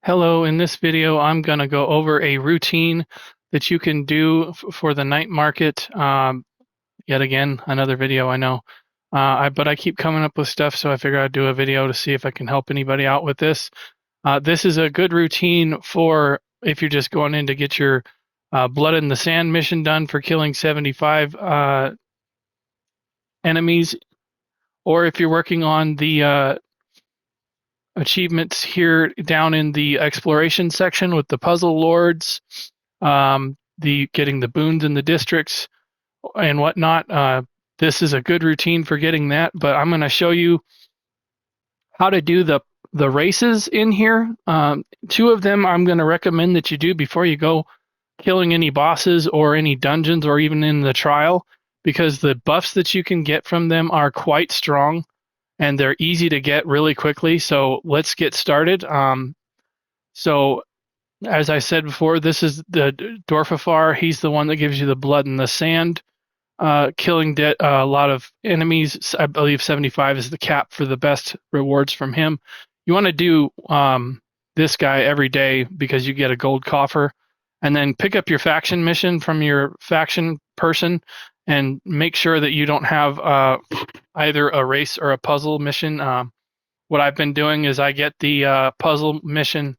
Hello, in this video I'm going to go over a routine that you can do for the night market. Yet again, another video, I know. But I keep coming up with stuff, so I figured I'd do a video to see if I can help anybody out with this. This is a good routine for if you're just going in to get your Blood in the Sand mission done for killing 75 enemies, or if you're working on the achievements here down in the exploration section with the puzzle lords, the getting the boons in the districts and whatnot. This is a good routine for getting that, but I'm going to show you how to do the races in here. Two of them I'm going to recommend that you do before you go killing any bosses or any dungeons or even in the trial, because the buffs that you can get from them are quite strong and they're easy to get really quickly. So let's get started. So as I said before, this is the Dorfifar. He's the one that gives you the blood in the sand, killing a lot of enemies. I believe 75 is the cap for the best rewards from him. You want to do this guy every day because you get a gold coffer, and then pick up your faction mission from your faction person and make sure that you don't have either a race or a puzzle mission. What I've been doing is I get the puzzle mission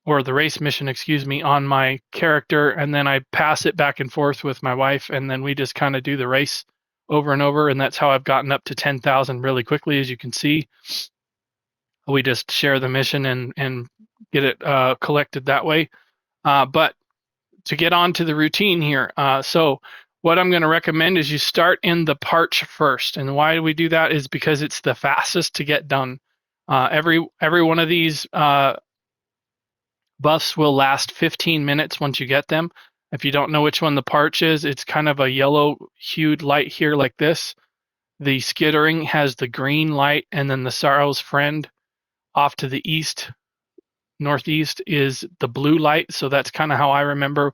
or the race mission, excuse me, on my character, and then I pass it back and forth with my wife, and then we just kind of do the race over and over, and that's how I've gotten up to 10,000 really quickly, as you can see. We just share the mission and get it collected that way. But to get on to the routine here, so what I'm going to recommend is you start in the Parch first, and why do we do that is because it's the fastest to get done. Every one of these buffs will last 15 minutes once you get them. If you don't know which one the Parch is, it's kind of a yellow hued light here like this. The Skittering has the green light, and then the Sorrow's Friend off to the east, northeast, is the blue light. So that's kind of how I remember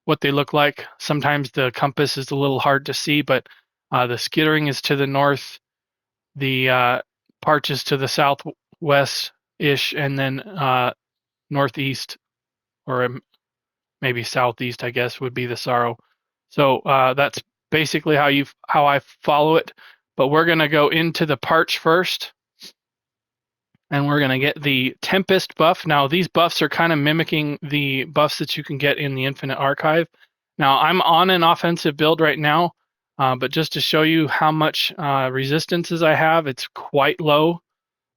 what they look like. Sometimes the compass is a little hard to see, but the Skittering is to the north, the Parch is to the southwest-ish, and then northeast, or maybe southeast, I guess, would be the Sorrow. So that's basically how I follow it. But we're going to go into the Parch first, and we're going to get the Tempest buff. Now, these buffs are kind of mimicking the buffs that you can get in the Infinite Archive. Now, I'm on an offensive build right now, but just to show you how much resistances I have, it's quite low.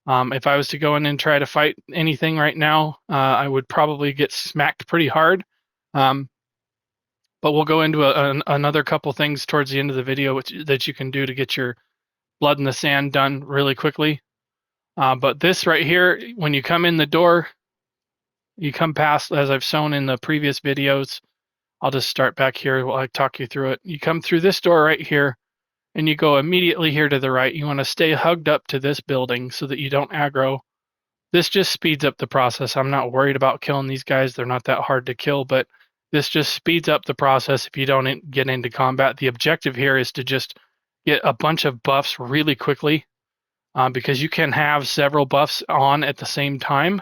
If I was to go in and try to fight anything right now, I would probably get smacked pretty hard. But we'll go into another couple things towards the end of the video that you can do to get your Blood in the Sand done really quickly. But this right here, when you come in the door, you come past, as I've shown in the previous videos. I'll just start back here while I talk you through it. You come through this door right here, and you go immediately here to the right. You want to stay hugged up to this building so that you don't aggro. This just speeds up the process. I'm not worried about killing these guys. They're not that hard to kill, but this just speeds up the process if you don't get into combat. The objective here is to just get a bunch of buffs really quickly, because you can have several buffs on at the same time.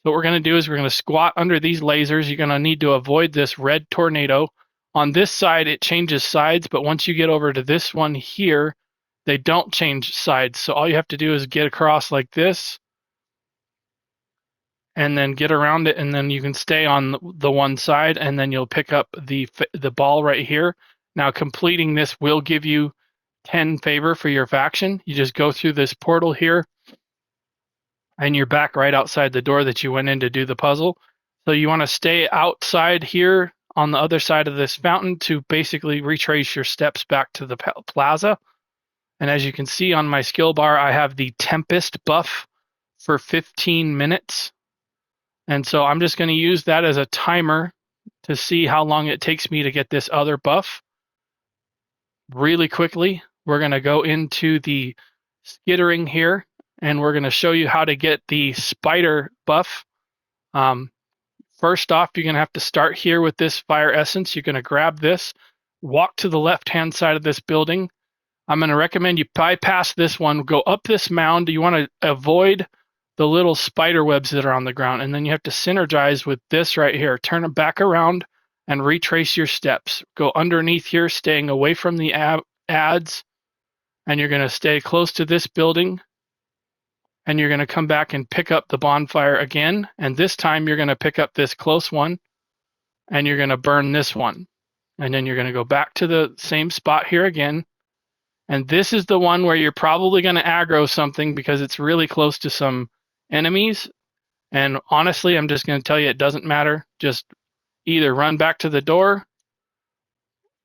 What we're going to do is we're going to squat under these lasers. You're going to need to avoid this red tornado. On this side, it changes sides, but once you get over to this one here, they don't change sides. So all you have to do is get across like this, and then get around it, and then you can stay on the one side, and then you'll pick up the ball right here. Now, completing this will give you 10 favor for your faction. You just go through this portal here, and you're back right outside the door that you went in to do the puzzle. So you want to stay outside here on the other side of this fountain to basically retrace your steps back to the plaza. And as you can see on my skill bar, I have the Tempest buff for 15 minutes. And so I'm just going to use that as a timer to see how long it takes me to get this other buff. Really quickly, we're going to go into the Skittering here, and we're going to show you how to get the Spider buff. First off, you're going to have to start here with this Fire Essence. You're going to grab this, walk to the left-hand side of this building. I'm going to recommend you bypass this one, go up this mound. You want to avoid the little spider webs that are on the ground. And then you have to synergize with this right here. Turn it back around and retrace your steps. Go underneath here, staying away from the ads. And you're going to stay close to this building. And you're going to come back and pick up the bonfire again. And this time you're going to pick up this close one. And you're going to burn this one. And then you're going to go back to the same spot here again. And this is the one where you're probably going to aggro something because it's really close to some enemies. And honestly, I'm just going to tell you it doesn't matter. Just either run back to the door.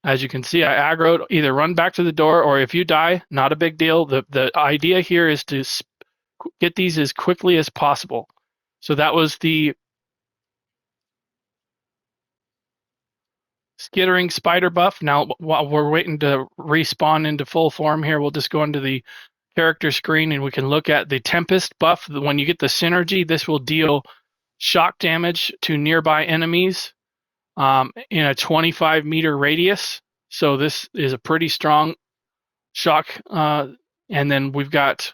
As you can see, I aggroed. Either run back to the door, or if you die, not a big deal. The idea here is to get these as quickly as possible. So that was the Skittering spider buff. Now, while we're waiting to respawn into full form here, we'll just go into the character screen and we can look at the Tempest buff. When you get the synergy, this will deal shock damage to nearby enemies in a 25-meter radius. So this is a pretty strong shock. And then we've got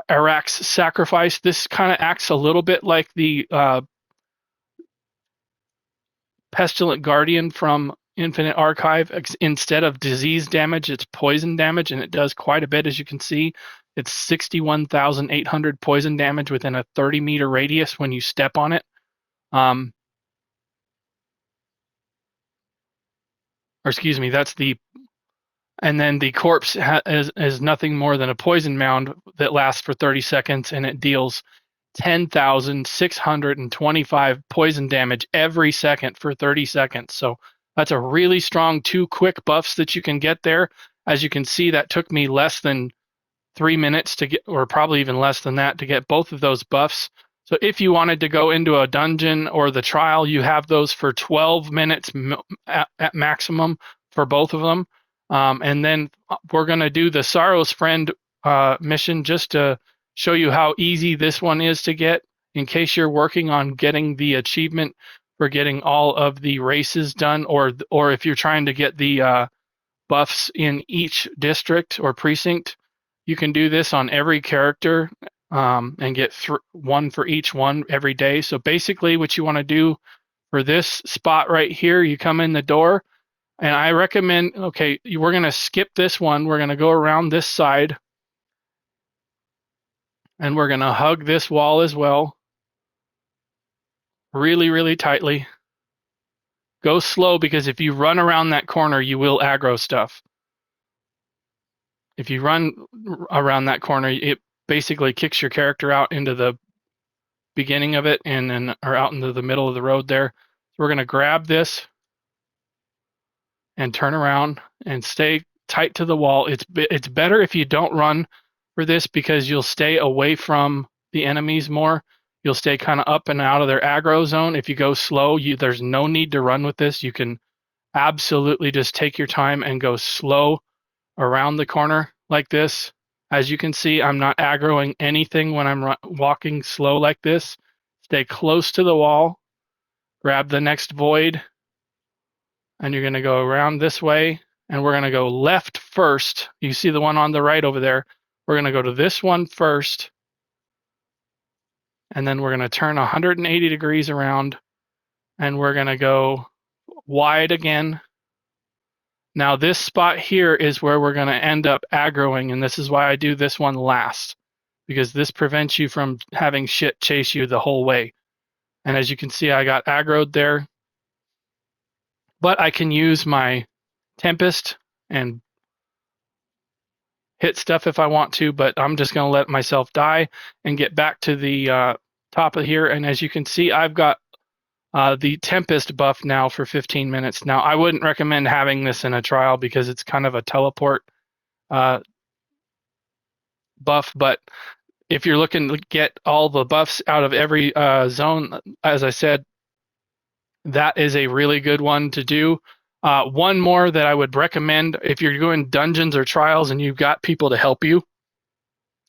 Arac's Sacrifice. This kind of acts a little bit like the Pestilent Guardian from Infinite Archive. Instead of disease damage, it's poison damage, and it does quite a bit, as you can see. It's 61,800 poison damage within a 30-meter radius when you step on it. Or excuse me, that's the... And then the corpse is nothing more than a poison mound that lasts for 30 seconds, and it deals 10,625 poison damage every second for 30 seconds. So that's a really strong 2 quick buffs that you can get there. As you can see, that took me less than 3 minutes to get, or probably even less than that, to get both of those buffs. So if you wanted to go into a dungeon or the trial, you have those for 12 minutes at maximum for both of them. And then we're going to do the Sorrow's Friend mission just to show you how easy this one is to get, in case you're working on getting the achievement for getting all of the races done, or if you're trying to get the buffs in each district or precinct. You can do this on every character and get one for each one every day. So basically what you want to do for this spot right here, you come in the door, and I recommend, okay, we're going to skip this one. We're going to go around this side, and we're going to hug this wall as well. Really, really tightly. Go slow, because if you run around that corner, you will aggro stuff. If you run around that corner, it basically kicks your character out into the beginning of it, and then or out into the middle of the road there. So we're going to grab this and turn around and stay tight to the wall. It's better if you don't run for this, because you'll stay away from the enemies more. You'll stay kind of up and out of their aggro zone. If you go slow, there's no need to run with this. You can absolutely just take your time and go slow around the corner like this. As you can see, I'm not aggroing anything when I'm walking slow like this. Stay close to the wall. Grab the next void, and you're going to go around this way, and we're going to go left first. You see the one on the right over there. We're going to go to this one first, and then we're going to turn 180 degrees around, and we're going to go wide again. Now this spot here is where we're going to end up aggroing, and this is why I do this one last, because this prevents you from having shit chase you the whole way. And as you can see, I got aggroed there, but I can use my Tempest and hit stuff if I want to, but I'm just going to let myself die and get back to the top of here. And as you can see, I've got the Tempest buff now for 15 minutes. Now, I wouldn't recommend having this in a trial because it's kind of a teleport buff, but if you're looking to get all the buffs out of every zone, as I said, that is a really good one to do. One more that I would recommend if you're doing dungeons or trials and you've got people to help you,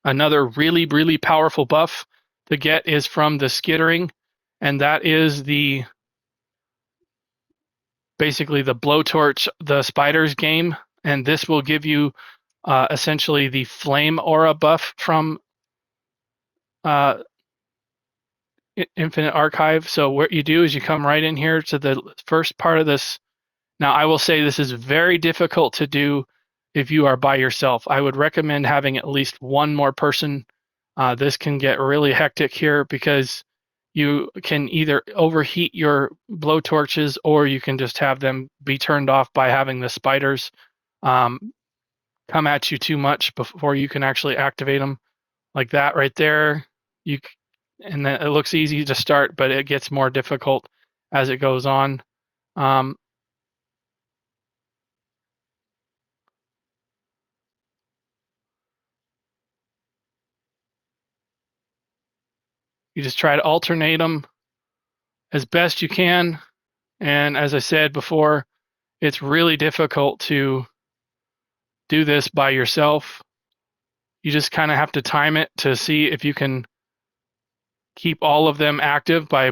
another really, really powerful buff to get is from the Skittering, and that is basically the blowtorch, the spiders game, and this will give you essentially the flame aura buff from infinite archive. So what you do is you come right in here to the first part of this. Now, I will say this is very difficult to do if you are by yourself. I would recommend having at least one more person. This can get really hectic here because you can either overheat your blowtorches or you can just have them be turned off by having the spiders um, come at you too much before you can actually activate them. Like that right there. You and then it looks easy to start, but it gets more difficult as it goes on. Um, you just try to alternate them as best you can. And as I said before, it's really difficult to do this by yourself. You just kind of have to time it to see if you can keep all of them active by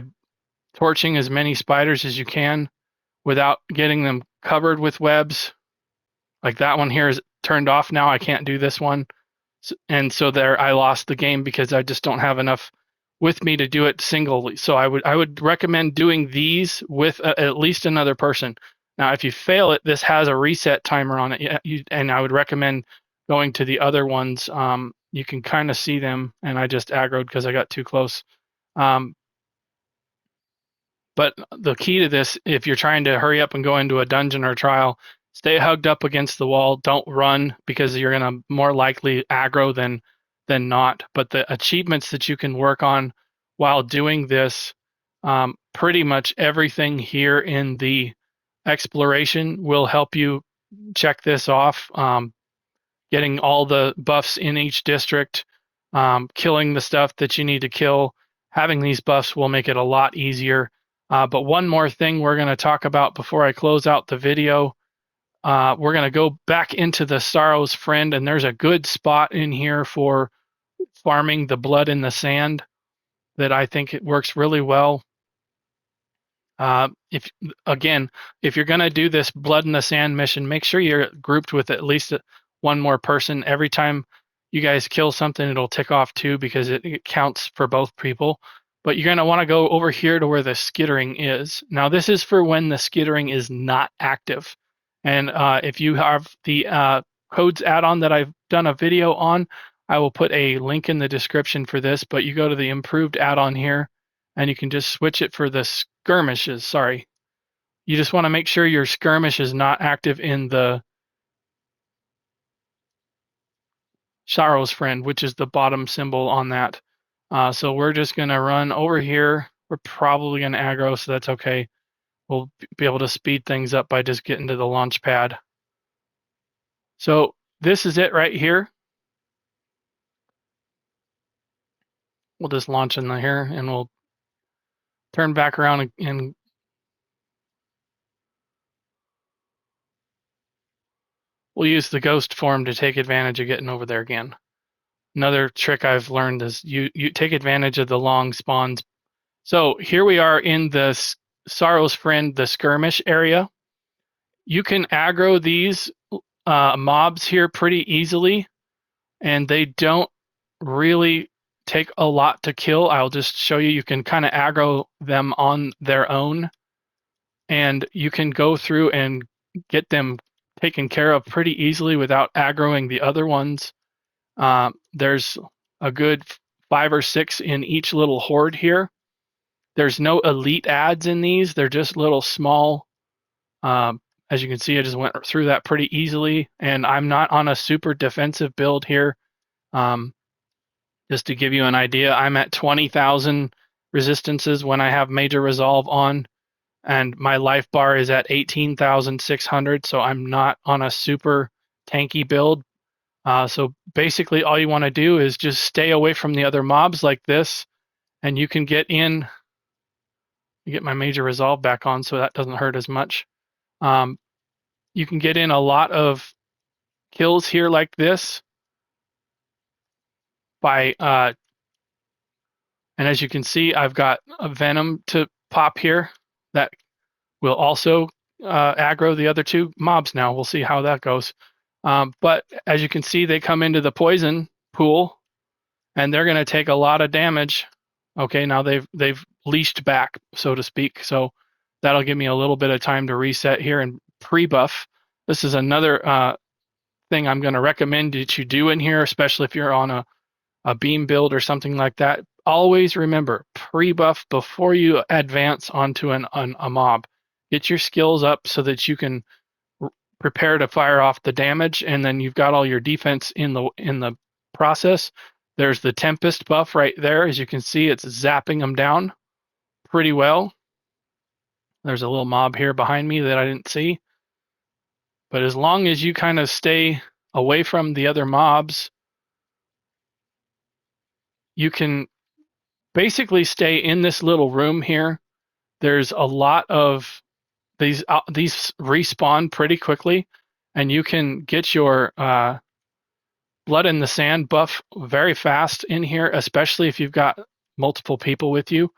torching as many spiders as you can without getting them covered with webs. Like that one here is turned off now. I can't do this one. And so there I lost the game because I just don't have enough with me to do it singly. So I would recommend doing these with at least another person. Now, if you fail it, this has a reset timer on it, and I would recommend going to the other ones. You can kind of see them, and I just aggroed because I got too close. Um, but the key to this, if you're trying to hurry up and go into a dungeon or trial, stay hugged up against the wall. Don't run because you're going to more likely aggro than not. But the achievements that you can work on while doing this, pretty much everything here in the exploration will help you check this off. Getting all the buffs in each district, killing the stuff that you need to kill. Having these buffs will make it a lot easier. But one more thing we're going to talk about before I close out the video. We're going to go back into the Sorrow's Friend, and there's a good spot in here for farming the blood in the sand that I think it works really well. If again, if you're going to do this blood in the sand mission, make sure you're grouped with at least one more person. Every time you guys kill something, it'll tick off 2 because it counts for both people. But you're going to want to go over here to where the skittering is. Now, this is for when the skittering is not active. And if you have the codes add-on that I've done a video on, I will put a link in the description for this. But you go to the improved add-on here, and you can just switch it for the skirmishes. Sorry. You just want to make sure your skirmish is not active in the Sorrow's Friend, which is the bottom symbol on that. So we're just going to run over here. We're probably going to aggro, so that's okay. We'll be able to speed things up by just getting to the launch pad. So this is it right here. We'll just launch in here, and we'll turn back around and we'll use the ghost form to take advantage of getting over there again. Another trick I've learned is you take advantage of the long spawns. So here we are in the Sorrow's Friend, the skirmish area. You can aggro these mobs here pretty easily, and they don't really take a lot to kill. I'll just show you. You can kind of aggro them on their own, and you can go through and get them taken care of pretty easily without aggroing the other ones. There's a good 5 or 6 in each little horde here. There's no elite ads in these. They're just little small. As you can see, I just went through that pretty easily, and I'm not on a super defensive build here. Just to give you an idea, I'm at 20,000 resistances when I have Major Resolve on, and my life bar is at 18,600, so I'm not on a super tanky build. So basically all you want to do is just stay away from the other mobs like this, and you can get in. Get my Major Resolve back on so that doesn't hurt as much. You can get in a lot of kills here like this by, and as you can see, I've got a Venom to pop here that will also aggro the other 2 mobs now. We'll see how that goes. But as you can see, they come into the poison pool, and they're going to take a lot of damage. Okay, now they've leashed back, so to speak. So that'll give me a little bit of time to reset here and pre-buff. This is another thing I'm going to recommend that you do in here, especially if you're on a beam build or something like that. Always remember, pre-buff before you advance onto a mob. Get your skills up so that you can prepare to fire off the damage, and then you've got all your defense in the process. There's the Tempest buff right there. As you can see, it's zapping them down pretty well. There's a little mob here behind me that I didn't see. But as long as you kind of stay away from the other mobs, you can basically stay in this little room here. There's a lot of these respawn pretty quickly, and you can get your blood in the sand buff very fast in here, especially if you've got multiple people with you.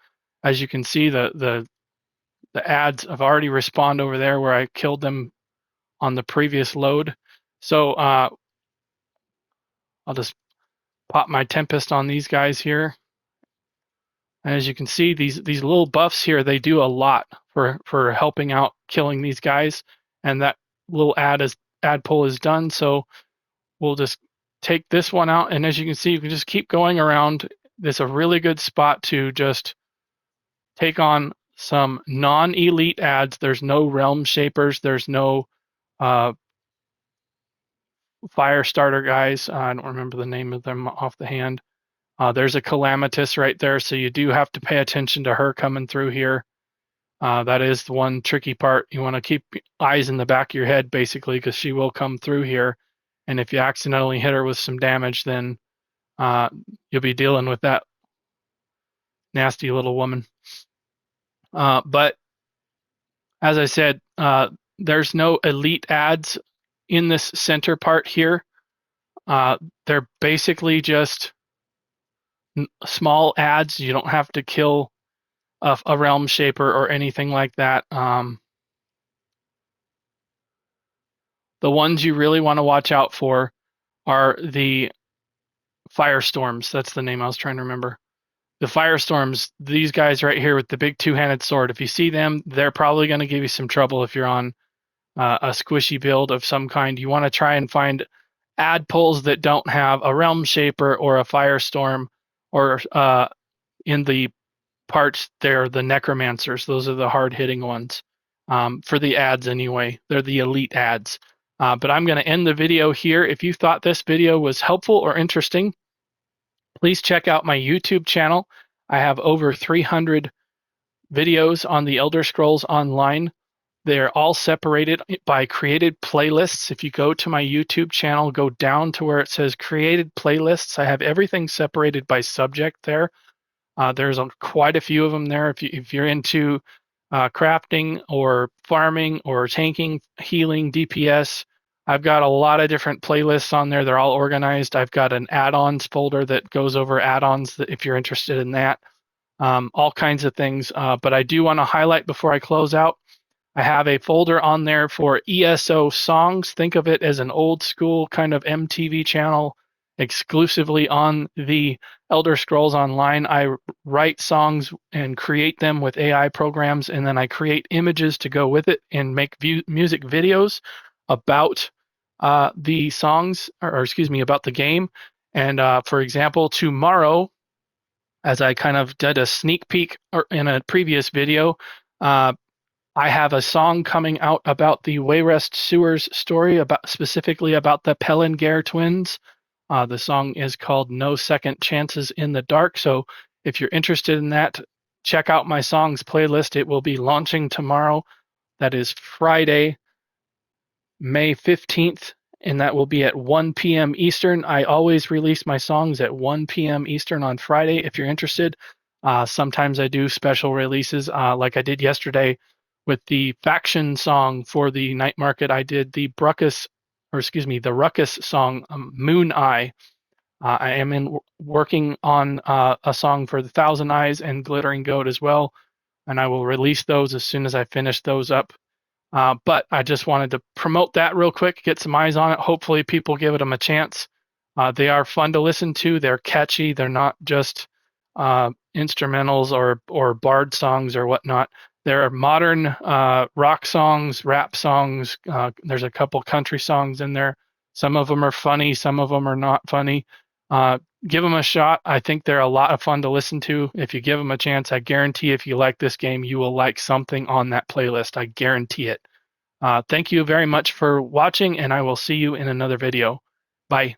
As you can see, the ads have already respawned over there where I killed them on the previous load. So I'll just pop my Tempest on these guys here. And as you can see, these little buffs here, they do a lot for helping out killing these guys. And that little ad pull is done. So we'll just take this one out. And as you can see, you can just keep going around. It's a really good spot to just take on some non-elite ads. There's no Realm Shapers. There's no Fire Starter guys. I don't remember the name of them off the hand. There's a Calamitous right there, so you do have to pay attention to her coming through here. That is the one tricky part. You want to keep eyes in the back of your head, basically, because she will come through here. And if you accidentally hit her with some damage, then you'll be dealing with that nasty little woman. But as I said, there's no elite ads in this center part here. They're basically just small ads. You don't have to kill a Realm Shaper or anything like that. The ones you really want to watch out for are the Firestorms. That's the name I was trying to remember. The Firestorms, these guys right here with the big two-handed sword, if you see them, they're probably going to give you some trouble if you're on a squishy build of some kind. You want to try and find ad pulls that don't have a Realm Shaper or a Firestorm, or in the Parch, they're the Necromancers. Those are the hard-hitting ones for the ads anyway. They're the elite ads. But I'm going to end the video here. If you thought this video was helpful or interesting, please check out my YouTube channel. I have over 300 videos on the Elder Scrolls Online. They're all separated by created playlists. If you go to my YouTube channel, go down to where it says created playlists. I have everything separated by subject there. There's quite a few of them there. If you're into crafting or farming or tanking, healing, DPS, I've got a lot of different playlists on there. They're all organized. I've got an add-ons folder that goes over add-ons if you're interested in that. All kinds of things. But I do want to highlight before I close out, I have a folder on there for ESO songs. Think of it as an old school kind of MTV channel exclusively on the Elder Scrolls Online. I write songs and create them with AI programs, and then I create images to go with it and make music videos about the songs, or excuse me, about the game. And for example, tomorrow, as I kind of did a sneak peek in a previous video, I have a song coming out about the Wayrest Sewers story, specifically about the Pelengare twins. The song is called No Second Chances in the Dark. So if you're interested in that, check out my songs playlist. It will be launching tomorrow. That is Friday, May 15th, and that will be at 1 p.m. Eastern. I always release my songs at 1 p.m. Eastern on Friday if you're interested. Sometimes I do special releases like I did yesterday with the faction song for the night market. I did the the Ruckus song, Moon Eye. I am working on a song for the Thousand Eyes and Glittering Goat as well, and I will release those as soon as I finish those up. But I just wanted to promote that real quick, get some eyes on it. Hopefully people give them a chance. They are fun to listen to. They're catchy. They're not just instrumentals or bard songs or whatnot. There are modern rock songs, rap songs. There's a couple country songs in there. Some of them are funny, some of them are not funny. Give them a shot. I think they're a lot of fun to listen to. If you give them a chance, I guarantee if you like this game, you will like something on that playlist. I guarantee it. Thank you very much for watching, and I will see you in another video. Bye.